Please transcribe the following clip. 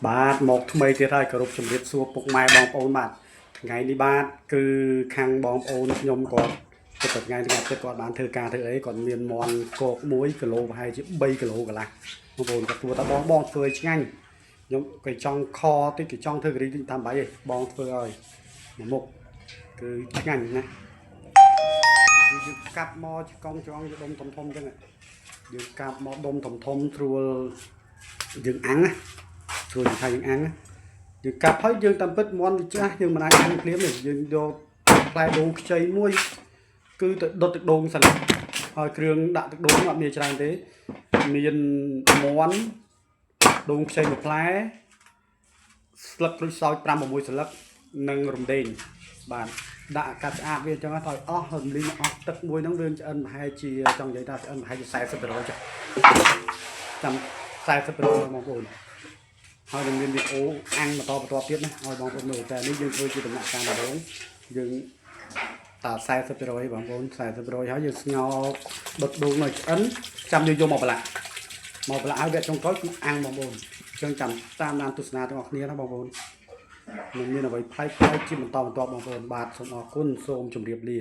បាទមកថ្មីទៀតហើយគោរពជំរាបសួរពុកម៉ែបងប្អូនបាទថ្ងៃនេះបាទគឺខាងបងប្អូនខ្ញុំគាត់ទៅថ្ងៃនេះគាត់បានធ្វើការធ្វើអីគាត់មានមន់គោក1គីឡូប្រហែលជា3គីឡូកន្លះបងប្អូនគាត់ធ្វើថាបងធ្វើឲ្យឆ្ងាញ់ខ្ញុំគេចង់ខតិចគេចង់ធ្វើការីតិចតាមបាយឯងបងធ្វើឲ្យមួយមុខគឺឆ្ងាញ់ណាយើងកាប់មកកង់ចងដុំធំធំចឹងយើងកាប់មកដុំធំធំស្រួលយើងអាំងណាជួយថាយើងអាំងយើងកាប់ហើយយើងតាមពិតមន់វាចាស់យើងមិនអាចអាំងភ្លាមទេយើងយកផ្លែដូងខ្ចីមួយគឺទៅដុតទឹកដូងសិនហើយគ្រឿងដាក់ទឹកដូងអត់មានច្រើនទេមានមន់ដូងខ្ចីមួយផ្លែស្លឹកក្រូចសើច5 6ស្លឹកនិងរំដេងបាទដាក់កាត់ស្អាតវាអញ្ចឹងទៅឲ្យអស់រំលីងអស់ទឹកមួយហ្នឹងវាឆ្អិនប្រហែលជាចង់និយាយថាឆ្អិនប្រហែលជា40%ចុះចាំ40%បងប្អូនហើយនឹងមានវីដេអូអាំងបន្តទៀតណាឲ្យបងប្អូនមើលតែនេះយើងធ្វើជាដំណាក់កាលម្ដងយើងតា40%បងប្អូន40%ហើយយើងស្ងោរដុតដូងនៅឆ្អិនចាំយើងយកមកប្រឡាក់ឲ្យវាចុងក្រោយគឺអាំងបងប្អូនអញ្ចឹងចាំតាមដានទស្សនាទាំងអស់គ្នាណាបងប្អូននឹងមានអ្វីប្លែកៗជាបន្តបងប្អូនបាទសូមអរគុណសូមជម្រាបលា